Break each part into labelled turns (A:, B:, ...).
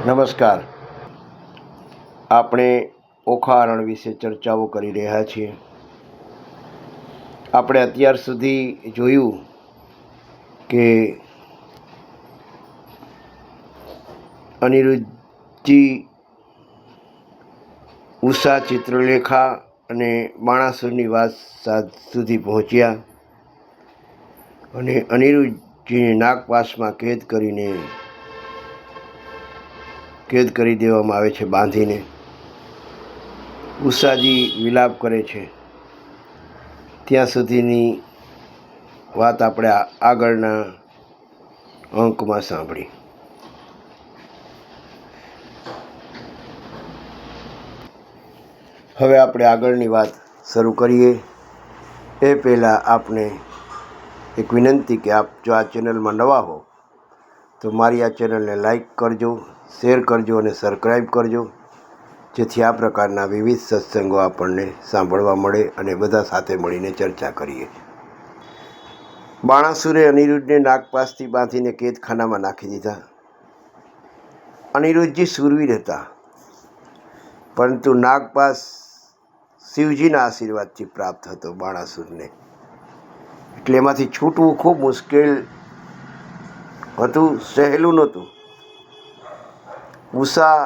A: નમસ્કાર. આપણે ઓખા રણ વિશે ચર્ચાઓ કરી રહ્યા છીએ. આપણે અત્યાર સુધી જોયું કે અનિરુદ્ધજી ઉષા, ચિત્રલેખા અને બાણાસુરની વાત સુધી પહોંચ્યા અને અનિરુદ્ધજીને નાગપાશમાં કેદ કરી દેવામાં આવે છે, બાંધીને. ઉષાજી વિલાપ કરે છે. ત્યાં સુધીની વાત આપણે આગળના અંકમાં સાંભળી. હવે આપણે આગળની વાત શરૂ કરીએ એ પહેલાં આપને એક વિનંતી કે આપ જો આ ચેનલમાં નવા હો તો મારી આ ચેનલને લાઈક કરજો, શેર કરજો અને સબસ્ક્રાઈબ કરજો, જેથી આ પ્રકારના વિવિધ સત્સંગો આપણને સાંભળવા મળે અને બધા સાથે મળીને ચર્ચા કરીએ. બાણાસુરે અનિરુદ્ધને નાગપાશથી બાંધીને કેદખાનામાં નાખી દીધા. અનિરુદ્ધજી શૂરવીર હતા, પરંતુ નાગપાશ શિવજીના આશીર્વાદથી પ્રાપ્ત હતો બાણાસુરને, એટલે એમાંથી છૂટવું ખૂબ મુશ્કેલ હતું, સહેલું નહોતું. ઉષા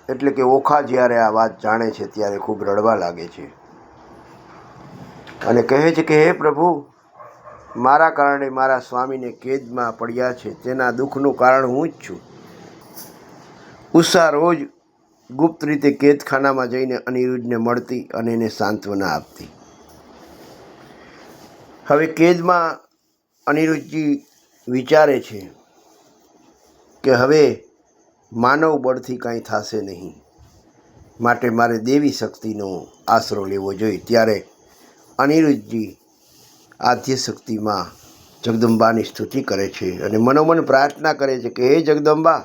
A: એટલે કે ઓખા જ્યારે આ વાત જાણે છે ત્યારે ખૂબ રડવા લાગે છે અને કહે છે કે હે પ્રભુ, મારા કારણે મારા સ્વામીને કેદમાં પડ્યા છે, તેના દુઃખનું કારણ હું જ છું. ઉષા રોજ ગુપ્ત રીતે કેદખાનામાં જઈને અનિરુદ્ધને મળતી અને એને સાંત્વના આપતી. હવે કેદમાં અનિરુદ્ધજી વિચારે છે કે હવે માનવ બળથી કાંઈ થશે નહીં, માટે મારે દેવી શક્તિનો આશરો લેવો જોઈએ. ત્યારે અનિરુદ્ધજી આદ્ય શક્તિમાં જગદંબાની સ્તુતિ કરે છે અને મનોમન પ્રાર્થના કરે છે કે હે જગદંબા,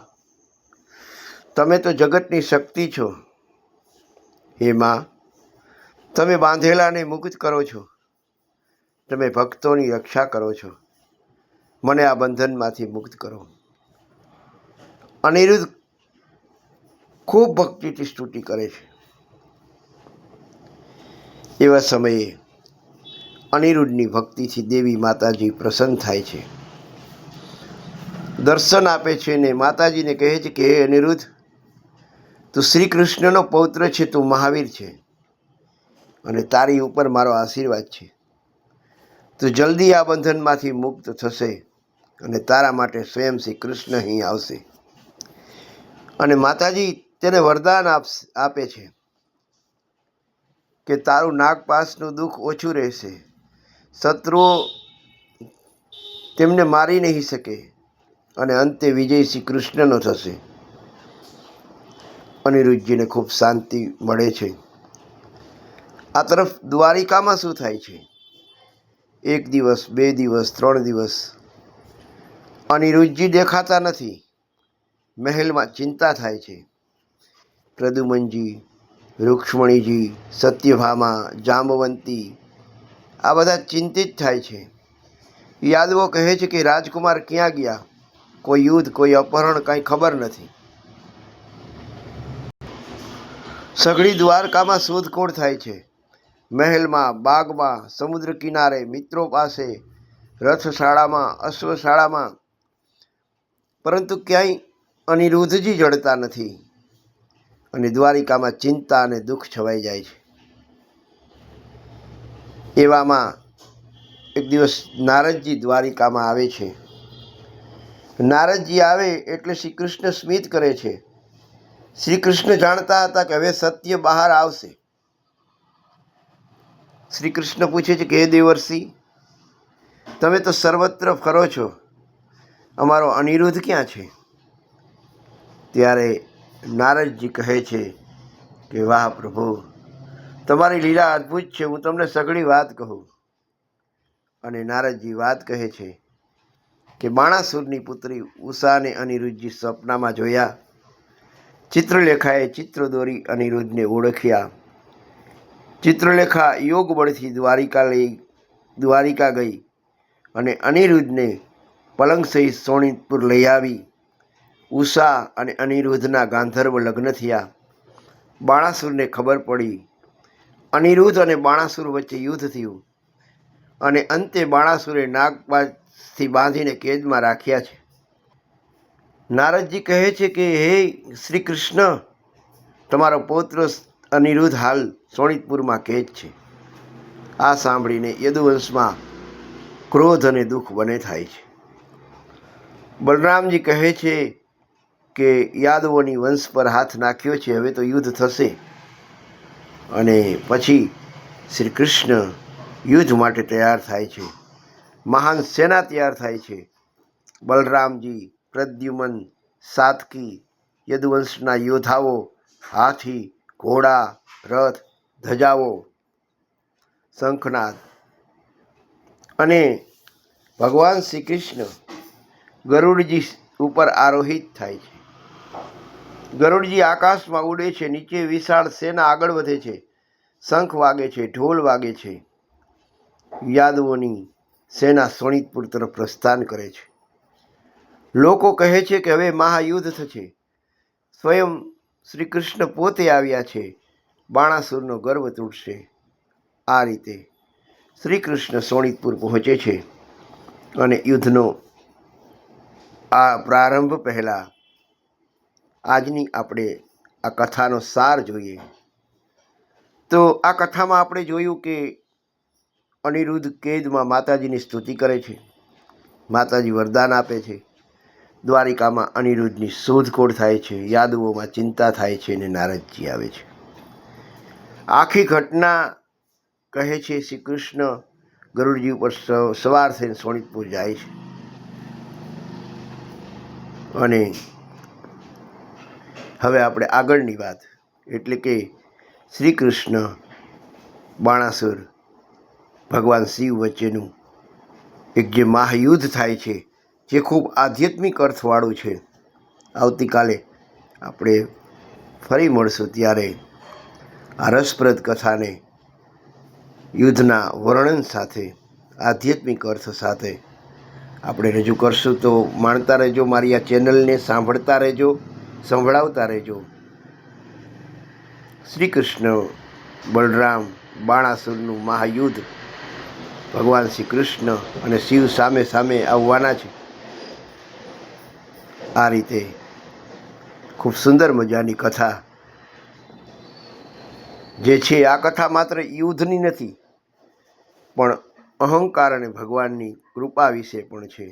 A: તમે તો જગતની શક્તિ છો. હે માં, તમે બાંધેલાને મુક્ત કરો છો, તમે ભક્તોની રક્ષા કરો છો, મને આ બંધનમાંથી મુક્ત કરો. અનિરુદ્ધ ખૂબ ભક્તિથી સ્તુતિ કરે છે. એવા સમયે અનિરુદ્ધની ભક્તિથી દેવી માતાજી પ્રસન્ન થાય છે, દર્શન આપે છે અને માતાજીને કહે છે કે હે અનિરુદ્ધ, તું શ્રી કૃષ્ણનો પૌત્ર છે, તું મહાવીર છે અને તારી ઉપર મારો આશીર્વાદ છે. તું જલ્દી આ બંધનમાંથી મુક્ત થશે અને તારા માટે સ્વયં શ્રી કૃષ્ણ અહીં આવશે. અને માતાજી તેને વરદાન આપે છે કે તારું નાગપાશનું દુઃખ ઓછું રહેશે, શત્રુઓ તેમને મારી નહીં શકે અને અંતે વિજય શ્રી કૃષ્ણનો થશે. અનિરુદ્ધજીને ખૂબ શાંતિ મળે છે. આ તરફ દ્વારિકામાં શું થાય છે? 1 દિવસ, 2 દિવસ, 3 દિવસ અનિરુદ્ધજી દેખાતા નથી. મહેલમાં ચિંતા થાય છે. પ્રદ્યુમનજી, રૂક્ષ્મણીજી, સત્યભામા, જાંબવંતી આ બધા ચિંતિત થાય છે. યાદવો કહે છે કે રાજકુમાર ક્યાં ગયા? કોઈ યુદ્ધ, કોઈ અપહરણ, કાંઈ ખબર નથી. સઘળી દ્વારકામાં શોધખોળ થાય છે. મહેલમાં, બાગમાં, સમુદ્ર કિનારે, મિત્રો પાસે, રથશાળામાં, અશ્વશાળામાં, પરંતુ ક્યાંય અનિરુદ્ધજી જડતા નથી અને દ્વારિકામાં ચિંતા અને દુઃખ છવાઈ જાય છે. એવામાં એક દિવસ નારદજી દ્વારિકામાં આવે છે. નારદજી આવે એટલે શ્રી કૃષ્ણ સ્મિત કરે છે. શ્રી કૃષ્ણ જાણતા હતા કે હવે સત્ય બહાર આવશે. શ્રી કૃષ્ણ પૂછે છે કે હે દેવર્ષિ, તમે તો સર્વત્ર ફરો છો, અમારો અનિરુદ્ધ ક્યાં છે? ત્યારે નારદજી કહે છે કે વાહ પ્રભુ, તમારી લીલા અદ્ભુત છે, હું તમને સઘળી વાત કહું. અને નારદજી વાત કહે છે કે બાણાસુરની પુત્રી ઉષાને અનિરુદ્ધજી સ્વપ્નમાં જોયા. ચિત્રલેખાએ ચિત્ર દોરી અનિરુદ્ધને ઓળખ્યા. ચિત્રલેખા યોગ બળથી દ્વારિકા ગઈ અને અનિરુદ્ધને પલંગ સહિત સોણીતપુર લઈ આવી. ઉષા અને અનિરુદ્ધના ગાંધર્વ લગ્ન થયા. બાણાસુરને ખબર પડી. અનિરુદ્ધ અને બાણાસુર વચ્ચે યુદ્ધ થયું અને અંતે બાણાસુરે નાગપાશથી બાંધીને કેદમાં રાખ્યા છે. નારદજી કહે છે કે હે શ્રી કૃષ્ણ, તમારો પૌત્ર અનિરુદ્ધ હાલ શોણિતપુરમાં કેદ છે. આ સાંભળીને યદુવંશમાં ક્રોધ અને દુઃખ બને થાય છે. બલરામજી કહે છે કે યાદવોની વંશ પર હાથ નાખ્યો છે, હવે તો યુદ્ધ થશે. અને પછી શ્રી કૃષ્ણ યુદ્ધ માટે તૈયાર થાય છે. મહાન સેના તૈયાર થાય છે. બલરામજી, પ્રદ્યુમન, સાતકી, યદુવંશના યોદ્ધાઓ, હાથી, ઘોડા, રથ, ધજાઓ, શંખનાદ અને ભગવાન શ્રી કૃષ્ણ ગરુડજી ઉપર આરોહિત થાય છે. ગરુડજી આકાશમાં ઉડે છે. નીચે વિશાળ સેના આગળ વધે છે. શંખ વાગે છે, ઢોલ વાગે છે. યાદવોની સેના શોણિતપુર તરફ પ્રસ્થાન કરે છે. લોકો કહે છે કે હવે મહાયુદ્ધ થશે. સ્વયં શ્રી કૃષ્ણ પોતે આવ્યા છે. બાણાસુરનો ગર્વ તૂટશે. આ રીતે શ્રી કૃષ્ણ શોણિતપુર પહોંચે છે અને યુદ્ધનો આ પ્રારંભ પહેલાં આજની આપણે આ કથાનો સાર જોઈએ. તો આ કથામાં આપણે જોયું કે અનિરુદ્ધ કેદમાં માતાજીની સ્તુતિ કરે છે. માતાજી વરદાન આપે છે. દ્વારિકામાં અનિરુદ્ધની શોધખોળ થાય છે. યાદવોમાં ચિંતા થાય છે અને નારદજી આવે છે. આખી ઘટના કહે છે શ્રી કૃષ્ણ ગરુડજી ઉપર સવાર થઈને શોણિતપુર જાય છે અને હવે આપણે આગળની વાત એટલે કે શ્રી કૃષ્ણ બાણાસુર ભગવાન શિવ વચ્ચેનું એક જે મહાયુદ્ધ થાય છે, જે ખૂબ આધ્યાત્મિક અર્થવાળું છે. આવતીકાલે આપણે ફરી મળશું ત્યારે આ રસપ્રદ કથાને યુદ્ધના વર્ણન સાથે, આધ્યાત્મિક અર્થ સાથે આપણે રજૂ કરશું. તો માણતા રહેજો, મારી આ ચેનલને સાંભળતા રહેજો, સંભળાવતા રહેજો. શ્રી કૃષ્ણ બલરામ બાણાસુરનું મહાયુદ્ધ, ભગવાન શ્રી કૃષ્ણ અને શિવ સામે સામે આવવાના છે. આ રીતે ખૂબ સુંદર મજાની કથા જે છે. આ કથા માત્ર યુદ્ધની નથી, પણ અહંકાર અને ભગવાનની કૃપા વિશે પણ છે.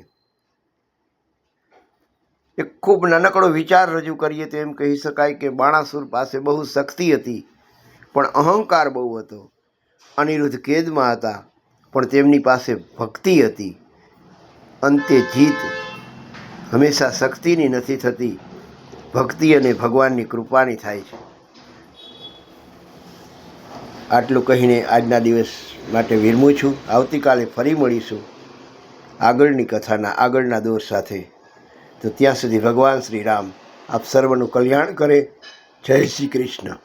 A: એક ખૂબ નાનકડો વિચાર રજૂ કરીએ તો એમ કહી શકાય કે બાણાસુર પાસે બહુ શક્તિ હતી, પણ અહંકાર બહુ હતો. અનિરુદ્ધ કેદમાં હતા, પણ તેમની પાસે ભક્તિ હતી. અંતે જીત હંમેશા શક્તિની નથી થતી, ભક્તિ અને ભગવાનની કૃપાની થાય છે. આટલું કહીને આજના દિવસ માટે વિરમું છું. આવતીકાલે ફરી મળીશું આગળની કથાના આગળના દોર સાથે. તો ત્યાં સુધી ભગવાન શ્રી રામ આપ સર્વનું કલ્યાણ કરે. જય શ્રી કૃષ્ણ.